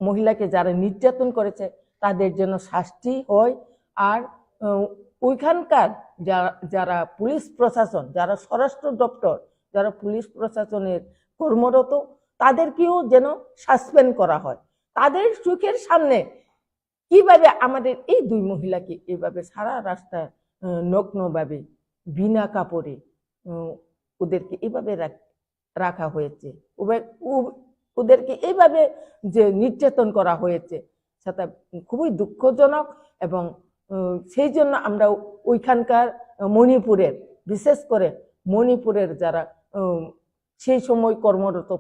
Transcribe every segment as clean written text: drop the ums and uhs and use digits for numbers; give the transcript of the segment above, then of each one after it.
মহিলাকে যারা নির্যাতন করেছে তাদের জন্য শাস্তি হয়। আর ওইখানকার যারা পুলিশ প্রশাসন, যারা স্বরাষ্ট্র দপ্তর, যারা পুলিশ প্রশাসনের কর্মরত, তাদেরকেও যেন সাসপেন্ড করা হয়। তাদের চোখের সামনে কিভাবে আমাদের এই দুই মহিলাকে এভাবে সারা রাস্তায় নগ্নভাবে বিনা কাপড়ে ওদেরকে এভাবে রাখা হয়েছে, ওদেরকে এইভাবে যে নির্যাতন করা হয়েছে সেটা খুবই দুঃখজনক। এবং সেই জন্য আমরা ওইখানকার মণিপুরের, বিশেষ করে মণিপুরের যারা সেই সময় কর্মরত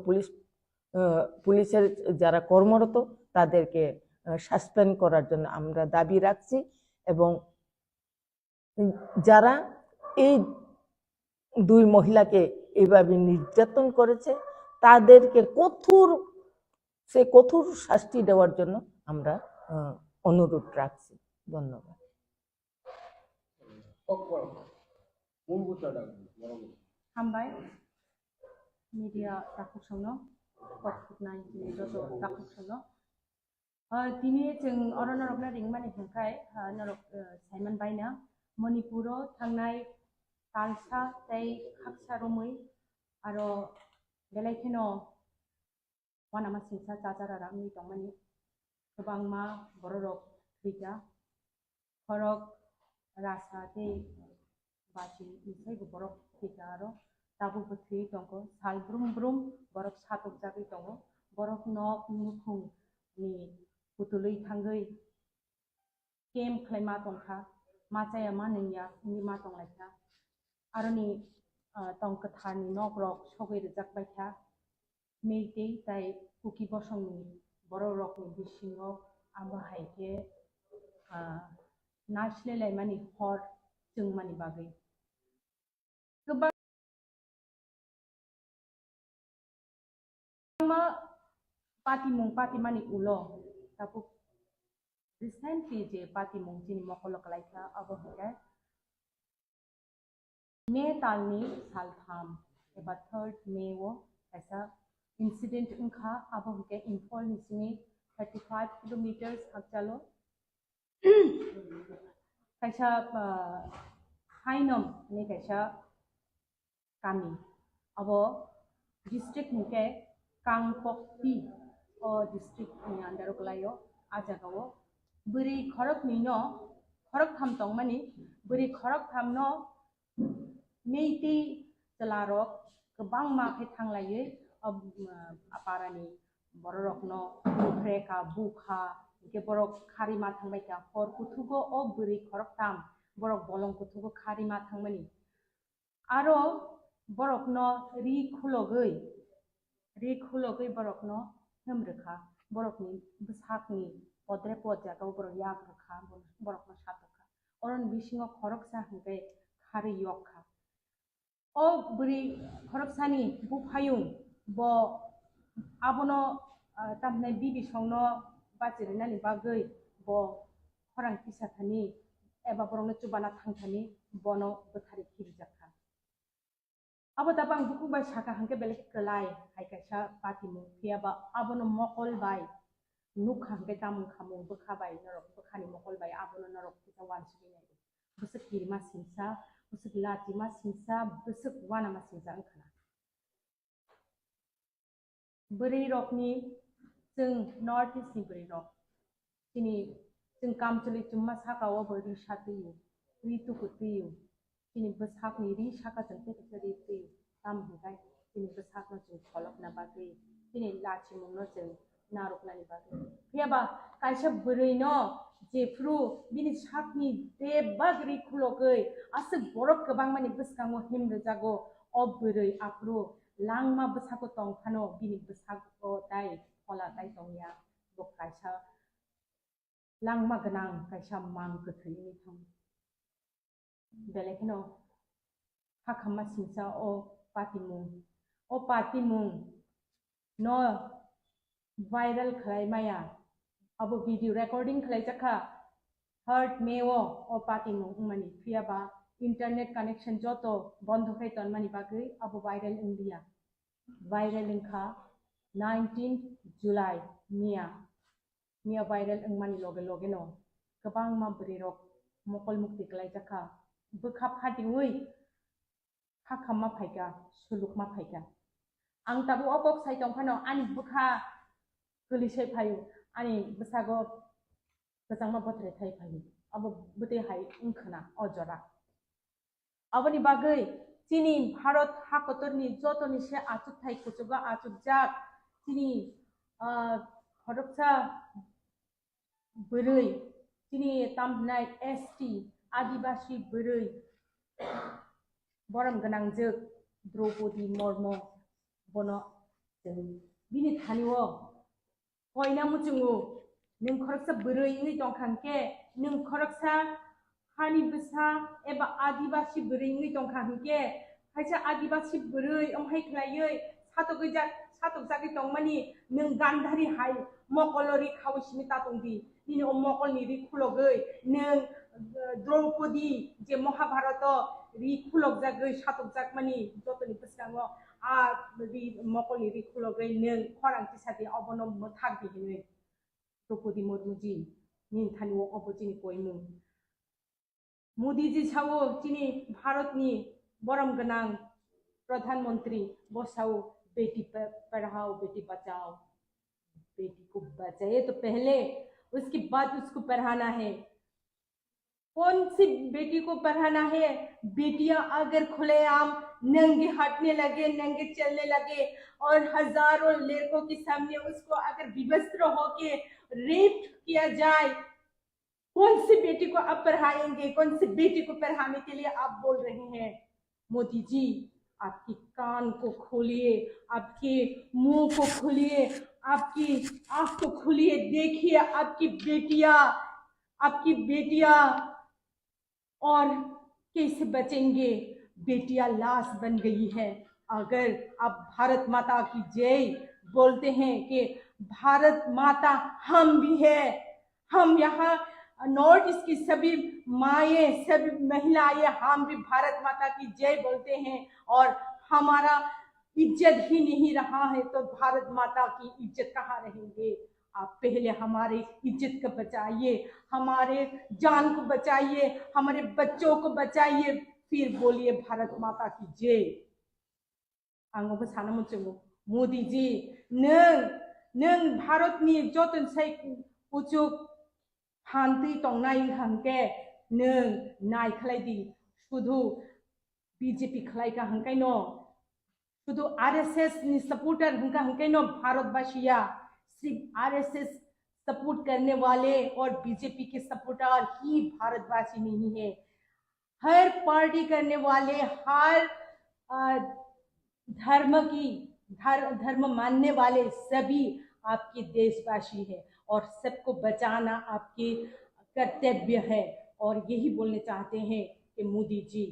পুলিশের যারা কর্মরত তাদেরকে সাসপেন্ড করার জন্য আমরা দাবি রাখছি। এবং যারা এই দুই মহিলাকে এইভাবে নির্যাতন করেছে তাদেরকে কঠোর শাস্তি দেওয়ার জন্য আমরা অনুরোধ রাখছি। ধন্যবাদ। हामबाय मिडिया दाखुसंनो पटनाय जतो दाखुसंनो दिनै जों अरनरकना रिंमानि थाखाय नरक साइमन बायना मणिपुराव थांनाय तालसा तै खाकसारमै आरो बेलायखेनो वानामा सिंसा जाजारारा नि दंमानि गोबांमा बररक थैगा खरक रासा तै बाची निसाय बरक थैगा आरो दाबु बथै दंगो साल ब्रुम ब्रुम बरक सातक जागै दंगो बरक नक मुखुं नि पुतुलै थांगै केम खलायमा दंखा माचाया मा नैया नि मा दंलायखा आरो नि तंकथानि नगरक सगै रजाकबायखा मेइदै ताय कुकी बसंनि बररकनि बिसिङाव आबाहायके नासलेलाय मानि हर जों मानि बागै गोबां पार्टी मानि उलो तापु रिसेंटली जे पार्टी मुं जिनि मखलकलायखा अबहके मे तालनि सालथाम एबा 3rd मे वो ऐसा इंसिडेंट उनखा अबहके इंफॉल निसिनि 35 किलोमीटर हाकचालो कैसा हाइनम ने कैसा कामी अब डिस्ट्रिक्ट मुके कांगपक्ति ओ डिस्ट्रिक्ट नि अंडर गलायो आजागावो बुरी खरक निनो खरक थाम तंग मानि बुरी खरक थाम न मेइति जलारक गोबां माखै थांलायै आपारानि बररक न फ्रेका बुखा के बरक खारिमा थांबायका हर कुथुगो ओ बुरी खरक थाम बरक बलं कुथुगो खारिमा थांमानि आरो बरक न रि खुलगै बरक न हमरखा बरकनि बसाकनि पद्रे पदजागाव बरक याग रखा बरक न सातखा अरन बिसिङाव खरकसा हंगै खारि यखा ओ बुरी खरकसानि बुफायुं ब आबनो तामनाय बिबि संनो बाजिरनानि बागै ब खरां पिसाथानि एबा बरंनो चुबाना थांथानि बनो बथारि खिरजाखा अब ताबां बुकुबाय साका हंके बेलेक कलाय हायकासा पार्टी मुं फियाबा आबनो मकल बाय नुख हंके तामुं खामुं बखाबाय नरक बखानि मकल बाय आबनो नरक पिसा वानसुगिनाय बसक किरमा सिंसा बसक लातिमा सिंसा बसक वानामा सिंसा ओंखाना बोरै रकनि जों नर्थ इस्टनि बोरै रक दिनै जों कामचलि चुम्मा साकाव बोरै सातैयो रितुखौ तैयो दिनै बसाकनि रि साकाजों फेकसरि तैयो ताम हंगाय दिनै बसाकनो जों खलकना बागै दिनै लाथि मुंनो जों नारकनानि बागै फैयाबा कायसा बोरै न जेफ्रु बिनि साकनि देबागरि खुलगै आसे बरक गोबां मानि बसकांगो हिमरो जागो अ बोरै आफ्रु लांमा बसाको तंखानो बिनि बसाको ताय फला ताय तंया बकायसा लांमा गनां कायसा मां गोथैनि थां बेलेखनो हाखामा सिंसा ओ पार्टी मुं न वायरल खालायमाया अब वीडियो रिकॉर्डिंग खालायजाखा 3rd मे ओ पार्टी मुं मानि फियाबा इंटरनेट कनेक्शन जतो बंद खैतन मानि बागै अब वायरल इंडिया वायरल इंखा 19 जुलाई मिया निया वायरल अंगमानी लोगे लोगे नो गोबां माबोरै रक मकल मुक्ति गलाय जाखा बोखा फादिङै हाखा मा फायगा सुलुक मा फायगा आं ताबो अकक साइटं फानो आनि बोखा गोलिसै फायो आनि बैसागो गोजां मा बथरे थाइ फायो अब बोते हाय उनखना अजरा अबनि बागै चिनी भारत हाकतरनि जतनि से आचुक थाइ कुचुगा आचुक जाक चिनी हरपसा बोरै चिनी तामनाय एसटी आदिवासी बोरै बरम गोनांजोग द्रौपदी मुर्मु बनो जों बिनि थानिव कयना मुचुङो नों खरकसा बोरै नै दंखांके नों खरकसा हानि बिसा एबा आदिवासी बोरै नै दंखांके खायसे आदिवासी बोरै ओमहाय खलायै सातक जागै दंमानि नों गान्धारि हाय मकलरि खावसिनि तातंदि दिनै मकलनि रि खुलगै नों द्रौपदी जे महाभारत रि खुलग जागै सातक जागमानि जतनि बिसाङो रि मकलनि रि खुलगै नों खरांथि साथि अबनो मथाक दिनै द्रौपदी मुर्मु जी निथानि अबजिनि कोइनु मोदी जी सावो चिनी भारतनि बरम गनां प्रधानमंत्री बसाओ बेटी पढ़ाओ बेटी बचाओ बेटी को बचाए तो पहले उसके बाद उसको पढ़ाना है कौन सी बेटी को पढ़ाना है बेटियां अगर खुलेआम नंगे हटने लगे नंगे चलने लगे और हजारों लड़कों के सामने उसको अगर विवस्त्र होके रेप किया जाए कौन सी बेटी को आप पढ़ाएंगे कौन सी बेटी को पढ़ाने के लिए आप बोल रहे हैं मोदी जी आपकी कान को खोलिए आपके मुंह को खोलिए आपकी आंख को खोलिए देखिए आपकी बेटियां और कैसे बचेंगे बेटियां लाश बन गई है अगर आप भारत माता की जय बोलते हैं कि भारत माता हम भी है हम यहाँ नॉर्थ ईस्ट की सभी माएँ सभी महिलाएं हम भी भारत माता की जय बोलते हैं और हमारा इज्जत ही नहीं रहा है तो भारत माता की इज्जत कहाँ रहेंगे आप पहले हमारे इज्जत को बचाइए हमारे जान को बचाइए हमारे बच्चों को बचाइए फिर बोलिए भारत माता की जय आंगोबो सानो मोनसेगो मोदी जी नों भारतनि जतन साइ उचुक हान्ति तंनाय हांके नों नाय खलायदि शुधु बीजेपी खलायका हांकाय न शुधु आरएसएस नि सपोर्टर हांकाय न भारतवासिया सिर्फ आरएसएस सपोर्ट करने वाले और बीजेपी के सपोर्टर ही भारतवासी नहीं है हर पार्टी करने वाले हर धर्म मानने वाले सभी आपके देशवासी है और सबको बचाना आपके कर्तव्य है और यही बोलने चाहते हैं कि मोदी जी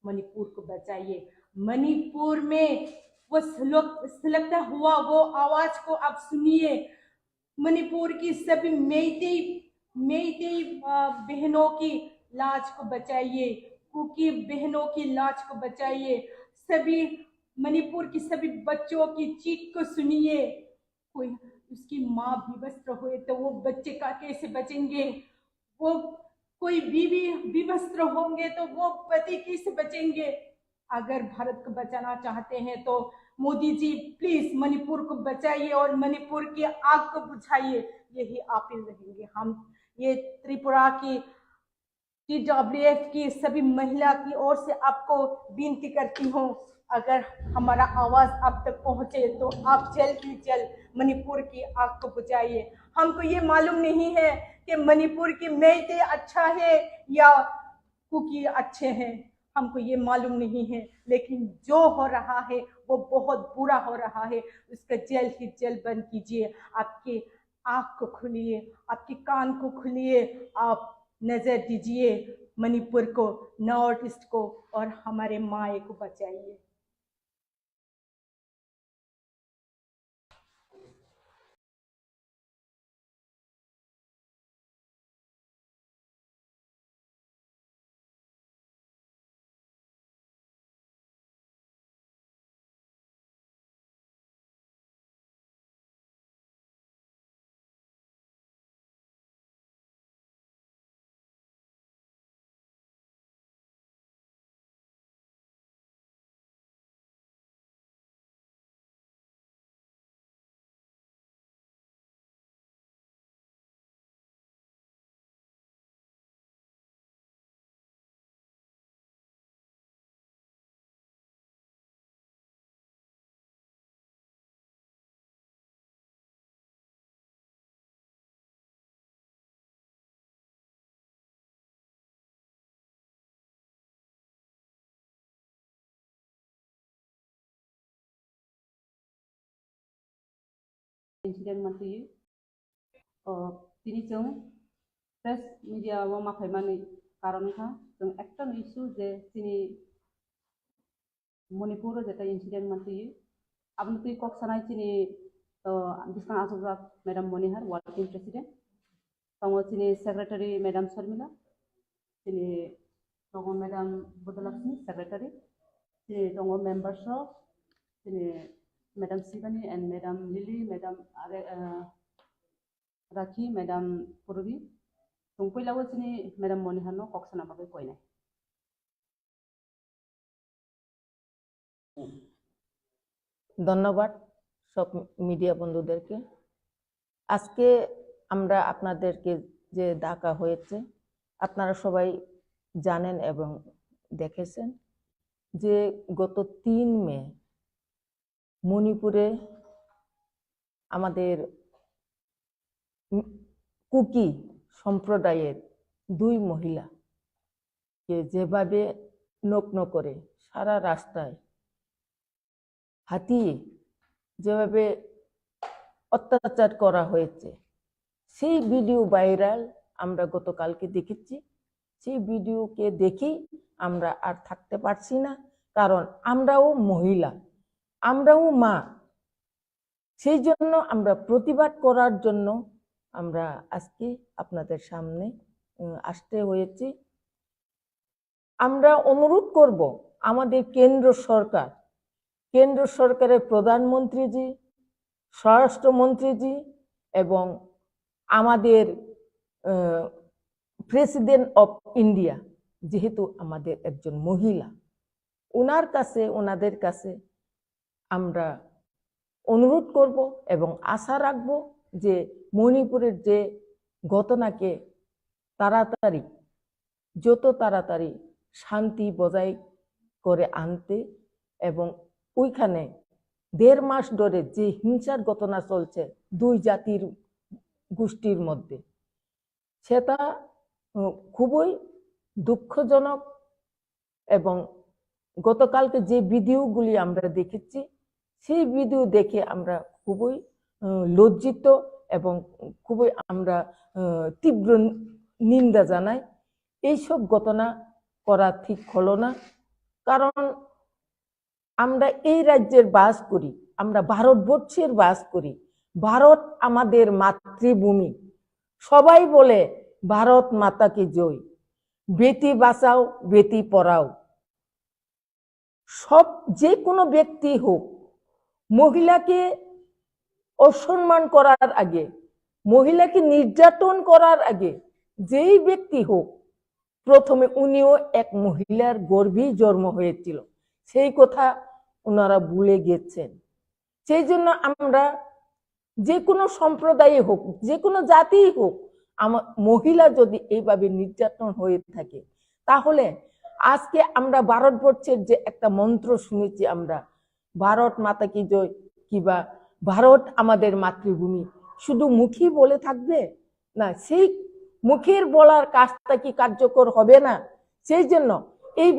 मणिपुर को बचाइए मणिपुर में वो सुलगता हुआ वो आवाज को आप सुनिए मणिपुर की सभी मेइतेई बहनों की लाज को बचाइए कुकी बहनों की लाज को बचाइए सभी मणिपुर की सभी बच्चों की चीख को सुनिए कोई उसकी माँ विवस्त्र हुए तो वो बच्चे का कैसे बचेंगे वो कोई बीवी विवस्त्र होंगे तो वो पति कैसे बचेंगे अगर भारत को बचाना चाहते हैं तो मोदी जी प्लीज मणिपुर को बचाइए और मणिपुर की आग को बुझाइए यही अपील रहेंगे हम ये त्रिपुरा की TWF की सभी महिला की ओर से आपको विनती करती हूँ अगर हमारा आवाज आप तक पहुँचे तो आप जल्द ही जल्द मणिपुर की आग को बुझाइए हमको ये मालूम नहीं है कि मणिपुर की मेइते अच्छा है या कुकी अच्छे हैं हमको ये मालूम नहीं है लेकिन जो हो रहा है वो बहुत बुरा हो रहा है उसका जल्द ही जल्द बंद कीजिए आपकी आँख को खोलिए आपके कान को खोलिए आप नजर दीजिए मणिपुर को नॉर्थ ईस्ट को और हमारे माए को बचाइए। incident mantu tini jeng press media wa makai mani karon ha jeng ekta isu je tini Manipur jeta incident mantu abnu tui kok sanai tini bisna asujak Madam Monihar working president tongo tini secretary Madam Sharmila tini tongo Madam Budalakshmi secretary tini tongo members of tini Madam Sivani and Madam Lily, Madam Rakhi, Madam Purvi. Tungpui lawo sini Madam Monihar no kok sana bagai koi nai. ধন্যবাদ সব media বন্ধুদেরকে। আজকে আমরা আপনাদেরকে যে ডাকা হয়েছে আপনারা সবাই জানেন এবং দেখেছেন যে গত 3 মে মণিপুরে আমাদের কুকি সম্প্রদায়ের 2 মহিলাকে যেভাবে নগ্ন করে সারা রাস্তায় হাতিয়ে যেভাবে অত্যাচার করা হয়েছে সেই ভিডিও ভাইরাল আমরা গতকালকে দেখেছি। সেই ভিডিওকে দেখি আমরা আর থাকতে পারছি না, কারণ আমরাও মহিলা, আমরাও মা। সেই জন্য আমরা প্রতিবাদ করার জন্য আমরা আজকে আপনাদের সামনে আসতে হয়েছে। আমরা অনুরোধ করব আমাদের কেন্দ্র সরকারের প্রধানমন্ত্রীজি, স্বরাষ্ট্রমন্ত্রীজি এবং আমাদের প্রেসিডেন্ট অফ ইন্ডিয়া, যেহেতু আমাদের একজন মহিলা, ওনাদের কাছে আমরা অনুরোধ করব এবং আশা রাখব যে মণিপুরের যে ঘটনাকে যত তাড়াতাড়ি শান্তি বজায় করে আনতে, এবং ওইখানে 1.5 মাস ধরে যে হিংসার ঘটনা চলছে 2 জাতির গোষ্ঠীর মধ্যে, সেটা খুবই দুঃখজনক। এবং গতকালকে যে ভিডিওগুলি আমরা দেখেছি সেই ভিডিও দেখে আমরা খুবই লজ্জিত এবং খুবই আমরা তীব্র নিন্দা জানাই। এইসব ঘটনা করা ঠিক হলো না, কারণ আমরা এই রাজ্যের বাস করি, আমরা ভারতবর্ষের বাস করি। ভারত আমাদের মাতৃভূমি। সবাই বলে ভারত মাতা কি জয়, বেটি বাঁচাও বেটি পড়াও। যে কোনো ব্যক্তি হোক, মহিলাকে অসম্মান করার আগে, মহিলাকে নির্যাতন করার আগে যেই ব্যক্তি হোক, প্রথমে উনিও এক মহিলার গর্ভেই জন্ম হয়েছিল, সেই কথা ওনারা ভুলে গেছেন। সেই জন্য আমরা যে কোনো সম্প্রদায়ে হোক, যে কোনো জাতি হোক, মহিলা যদি এইভাবে নির্যাতন হয়ে থাকে, তাহলে আজকে আমরা ভারতবর্ষের যে একটা মন্ত্র শুনেছি, আমরা ভারত মাতা কি জয় কিবা ভারত আমাদের মাতৃভূমি, শুধু মুখী বলে থাকবে না, সেই মুখের বলার কাজটা কি কার্যকর হবে না? সেই জন্য এই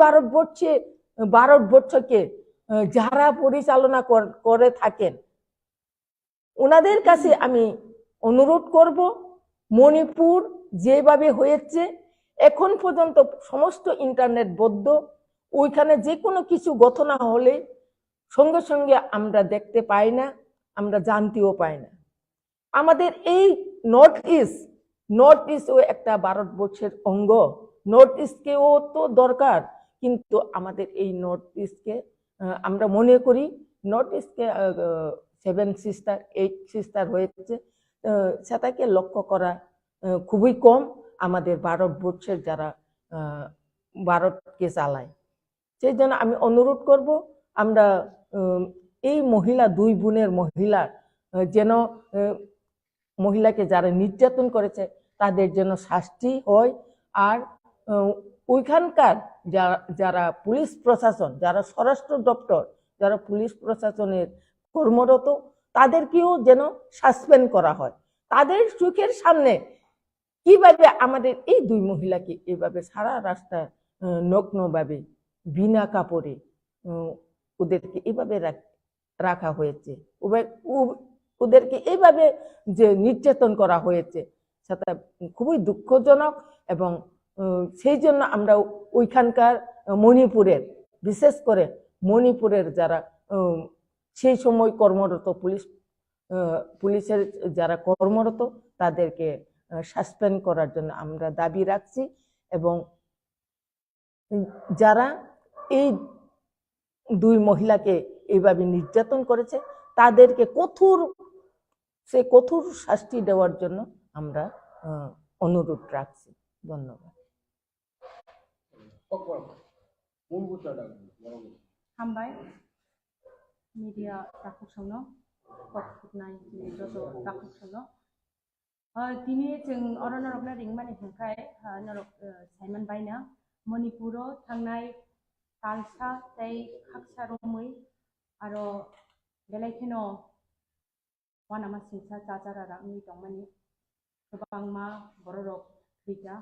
ভারতবর্ষকে যারা পরিচালনা করে থাকেন, ওনাদের কাছে আমি অনুরোধ করব, মণিপুর যেভাবে হয়েছে এখন পর্যন্ত সমস্ত ইন্টারনেট বদ্ধ, ওইখানে যে কোনো কিছু ঘটনা হলে সঙ্গে সঙ্গে আমরা দেখতে পাই না, আমরা জানতেও পাই না। আমাদের এই নর্থ ইস্টও একটা ভারতবর্ষের অঙ্গ, নর্থ ইস্টকেও তো দরকার, কিন্তু আমাদের এই নর্থ ইস্টকে আমরা মনে করি নর্থ ইস্টকে 7 সিস্টার 8 সিস্টার হয়েছে, সেটাকে লক্ষ্য করা খুবই কম আমাদের ভারতবর্ষের যারা ভারতকে চালায়। সেই জন্য আমি অনুরোধ করব, আমরা এই মহিলা 2 বোনের মহিলার যেন মহিলাকে যারা নির্যাতন করেছে তাদের যেন শাস্তি হয়। আর ওইখানকার যারা পুলিশ প্রশাসন, যারা স্বরাষ্ট্র দপ্তর, যারা পুলিশ প্রশাসনের কর্মরত, তাদেরকেও যেন সাসপেন্ড করা হয়। তাদের চোখের সামনে কিভাবে আমাদের এই 2 মহিলাকে এভাবে সারা রাস্তা নগ্নভাবে বিনা কাপড়ে ওদেরকে এভাবে রাখা হয়েছে, ওদেরকে এইভাবে যে নির্যাতন করা হয়েছে সেটা খুবই দুঃখজনক। এবং সেই জন্য আমরা ওইখানকার মণিপুরের, বিশেষ করে মণিপুরের যারা সেই সময় কর্মরত পুলিশের যারা কর্মরত তাদেরকে সাসপেন্ড করার জন্য আমরা দাবি রাখছি। এবং যারা এই দুই মহিলাকে এইভাবে নির্যাতন করেছে তাদেরকে কঠোর শাস্তি দেওয়ার জন্য আমরা অনুরোধ রাখছি। ধন্যবাদ। हामबाय मीडिया दाखुसंनो पटनाय जत दाखुसंनो दिनै जों अरनरकना रिंमानि हेंखाय नरक साइमन बायना मणिपुराव थांनाय तालसा तै खाकसा रमै आरो बेलायखेनो वानामा सिंसा जाजारारा नि दंमानि गोबांमा बररक थैगा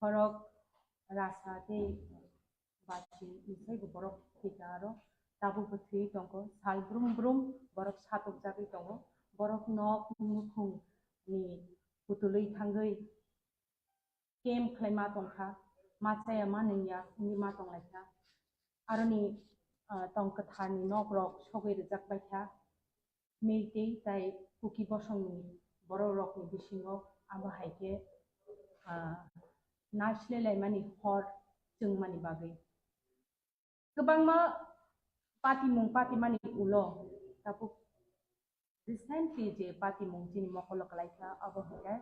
खरक रासा तै बाथि निसाय बरफ थैगा आरो दाबु बथै दंग साल ब्रुम ब्रुम बरफ सातक जागै दंग बरफ नक मुखुं नि पुतुलै थांगै केम खलायमा दंखा माचाया मा नैया नि मा दंलायखा आरो नि तंकथारनि नगरक सगै रोजाकबायथा मेइतै जाय कुकी बसंनि बर' रकनि बिसिङाव आबाहायके नायस्लायलायमानि हर जों मानि बागै गोबांमा पातिमुं पातिमानि उल दाबु रिसेंटलि जे पातिमुं जिनि मखलकलायखा आबाहायके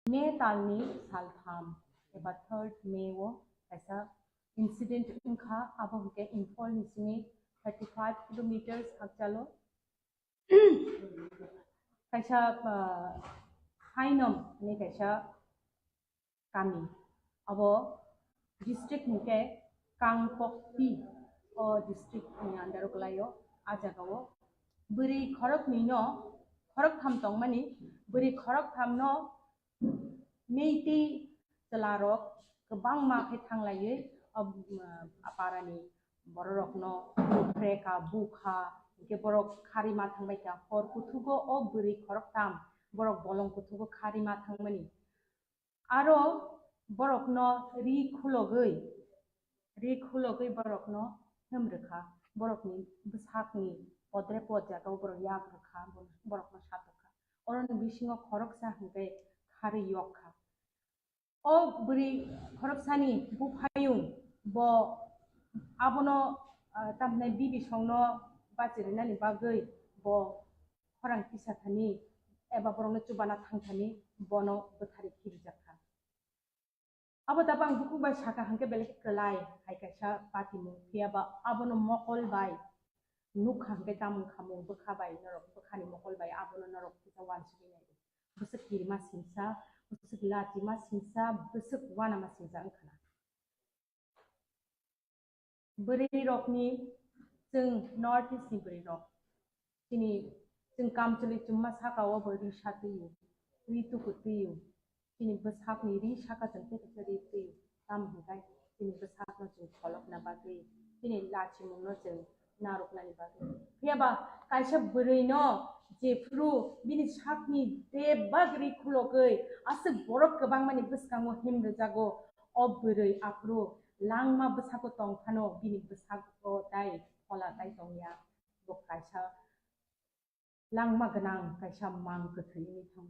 मे तालनि सालथाम एबा 3rd मे वो ऐसा इंसिडेंट उनखा आबाहायके इम्फल निसिनि 35 किलोमीटर्स हाकचालो कैसा हाइनम ने कैसा कामी अब डिस्ट्रिक्ट मुके कांगपक्ति ओ डिस्ट्रिक्ट नि अंडर गलायो आजागावो बोरै खरक निनो खरक थाम दं मानि बोरै खरक थामनो मेइति जलारक गोबां माखै थांलायै आपारानि बररकनो फ्रेका बुखा के बरक खारिमा थांबायथा हर कुथुगो ओ बोरै खरक थाम बरक बलं कुथुगो खारिमा थांमानि आरो बरकनो रि खुलगै बरकनो हमरखा बरकनि बसाकनि पद्रे पदजागाव बरक यागरखा बरकनो सातखा अरन बिसिङाव खरकसा हंगै खारि यखा ओ बोरै खरकसानि बुफायुं ब आबनो तामनाय बिबि संनो बाजिरनानि बागै ब खरां पिसाथानि एबा बरंनो चुबाना थांथानि बनो बोथारि खिरजाखा अब दाबां बुकु बाय साका हंके बेलेक कलाय हायकासा पातिमु फियाबा आबनो मकल बाय नुख हंके दाम खामु बखाबाय नरक बखानि मकल बाय आबनो नरक पिसा वानसुगिनाय बसक किरमा सिंसा बसक लातिमा सिंसा बसक वानामा सिंसा ओंखाना बोरै रकनि जों नर्थ इस्टनि बोरै रक दिनै जों कामचलि चुम्मा साकाव बोरै सातैयो रितुखौ दैयो दिनै बसाकनि रि साकाजों फैसा रि दैयो दाम हंगाय दिनै बसाकनो जों खलकना बागै दिनै लाचिमुंनो जों नारकनानि बागै फैयाबा कायसा बोरैनो जेफ्रु बिनि साकनि देबागरि खुलगै आसो बरफ गोबां मानि बसकांगो हिमरो जागो अ बोरै आफ्रु लांमा बसाको तंखानो बिनि बसाको दाय फला दाय दंया बकायसा लांमा गोनां कायसा मां गोथैनि थां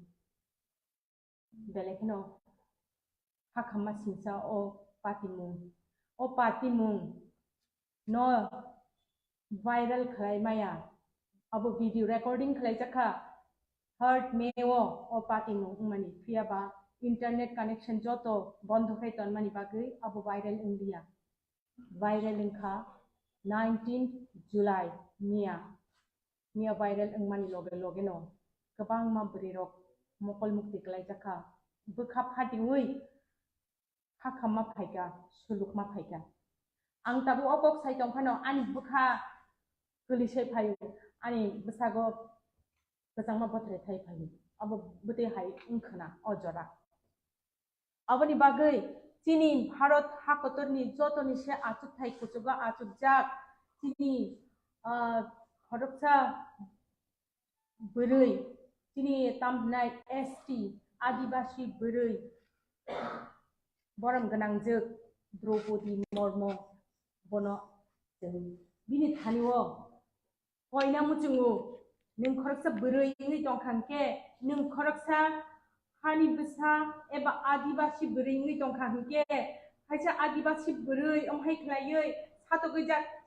बेलेखनो हाखामा सिंसा अ पातिमुं न वायरल खालायमाया अब भिडिअ रेकर्डिंग खालायजाखा 3rd मे वो अ पातिमुं मानि फियाबा इंटरनेट कनेक्शन जतो बंद हैतन मानि बागै अब वायरल इंडिया वायरल इंखा 19 जुलाई मिया वायरल इंमानि लगे नो गोबां मा बोरै रक मकल मुक्ति खालायजाखा बोखा फादिङै हाखामा फायगा सुलुकमा फायगा आं ताबो अबक साइटं फानो आनि बोखा गोलिसै फायो आनि बसागो गोजांमा बथ्रे थाइ फायो अब बोते हाय ओंखना अजरा अबनि बागै चिनी भारत हाकतरनि जतनि से आचुक थाइ कुचुगा आचुक जाक चिनी खरकसा बोरै दिनै तामनाय एसटी आदिबासी बोरै बरम गोनांजों द्रौपदी मुर्मु बनो जों बिनि थानियो हयना मुचुङो नों खरकसा बोरै इंगै दंखांके नों खरकसा हानि बिसा एबा आदिबासी बोरै इंगै दंखांके खायसे आदिबासी बोरै ओमहाय खलायै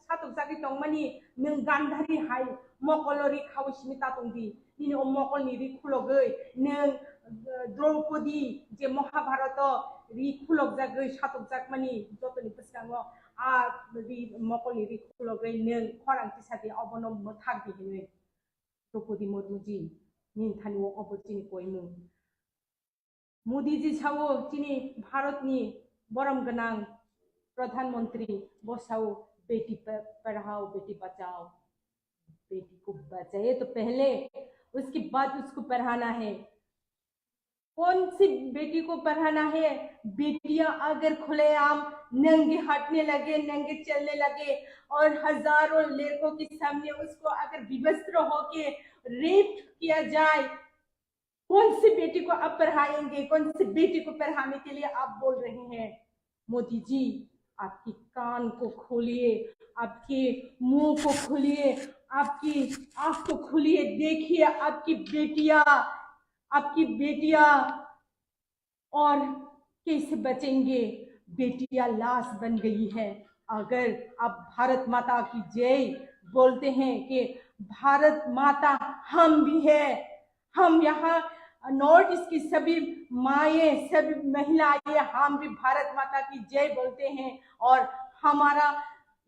सातक जागै दंमानि नों गान्धारी हाय मकलरि खावसिनि तातंदि दिनै अ मकलनि रि खुलगै नों द्रौपदी जे महाभारत रि खुलग जागै सातक जागमानि जतनि बिसाङो आ रि मकलनि रि खुलगै नों खरांति साथि अबनो मथाक दिनै द्रौपदी मुर्मु जी निन थानियो अबचिनि कोइमु मोदी जी सावो चिनी भारत नि बरम गनां प्रधानमंत्री बसाओ बेटी पढ़ाओ बेटी बचाओ बेटी को बचाए तो पहले उसके बाद उसको पढ़ाना है कौन सी बेटी को पढ़ाना है बेटियां अगर खुलेआम नंगे हटने लगे नंगे चलने लगे और हजारों लड़कों के सामने उसको अगर विवस्त्र होके रेप किया जाए कौन सी बेटी को आप पढ़ाएंगे कौन सी बेटी को पढ़ाने के लिए आप बोल रहे हैं मोदी जी आपकी कान को खोलिए आपके मुंह को खोलिए आपकी आंख को खोलिए देखिए आपकी बेटियां और कैसे बचेंगे बेटियां लाश बन गई है अगर आप भारत माता की जय बोलते हैं कि भारत माता हम भी है हम यहाँ नॉर्थ ईस्ट की सभी माए सभी महिलाएं हम भी भारत माता की जय बोलते हैं और हमारा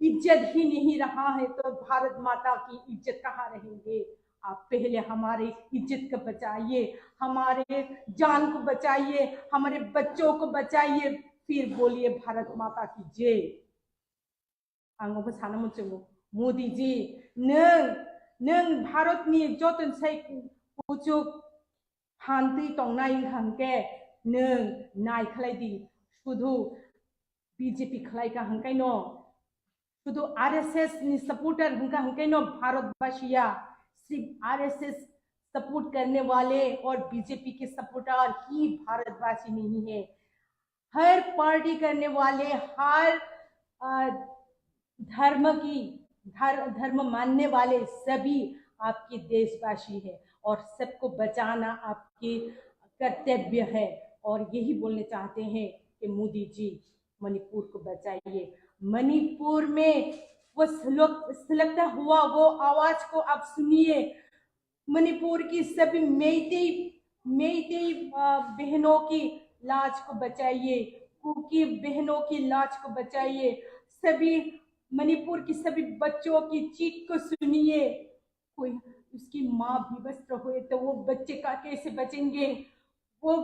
इज्जत ही नहीं रहा है तो भारत माता की इज्जत कहाँ रहेंगे आप पहले हमारे इज्जत को बचाइए हमारे जान को बचाइए हमारे बच्चों को बचाइए फिर बोलिए भारत माता की जय आंगोबो सानो मोनसेबो मोदी जी नों भारतनि जतन साइ उजुग हान्ति तंनाय हांके नों नाय खलायदि शुधु बीजेपी खलायका हांकायनो शुधु आरएसएस नि सपोर्टर हुंका हांकायनो भारतवासिया सिर्फ आरएसएस सपोर्ट करने वाले और बीजेपी के सपोर्टर ही भारतवासी नहीं है हर पार्टी करने वाले हर धर्म मानने वाले सभी आपके देशवासी है और सबको बचाना आपके कर्तव्य है और यही बोलने चाहते हैं कि मोदी जी मणिपुर को बचाइए मणिपुर में वो सुलगता हुआ वो आवाज को आप सुनिए मणिपुर की सभी मेइतेई बहनों की लाज को बचाइए कुकी बहनों की लाज को बचाइए सभी मणिपुर की सभी बच्चों की चीख को सुनिए कोई उसकी माँ विवस्त्र हुए तो वो बच्चे का कैसे बचेंगे वो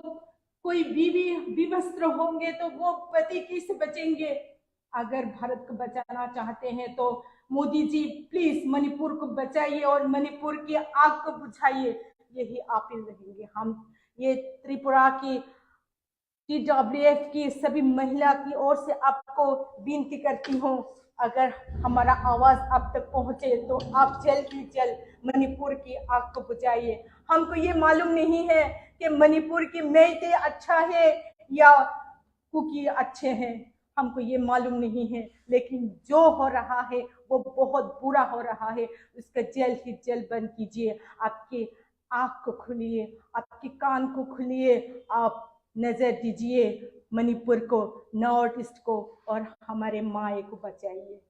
कोई बीवी विवस्त्र होंगे तो वो पति कैसे बचेंगे अगर भारत को बचाना चाहते हैं तो मोदी जी प्लीज मणिपुर को बचाइए और मणिपुर की आग को बुझाइए यही अपील रहेंगे हम ये त्रिपुरा की TWF की सभी महिला की ओर से आपको विनती करती हूँ अगर हमारा आवाज आप तक पहुंचे तो आप जल्द ही जल्द मणिपुर की आग को बुझाइए हमको ये मालूम नहीं है कि मणिपुर की मेइते अच्छा है या कुकी अच्छे हैं हमको ये मालूम नहीं है लेकिन जो हो रहा है वो बहुत बुरा हो रहा है उसका जल्द ही जल्द बंद कीजिए आपके आँख को खोलिए आपके कान को खोलिए आप नजर दीजिए मणिपुर को नॉर्थ ईस्ट को और हमारे माए को बचाइए।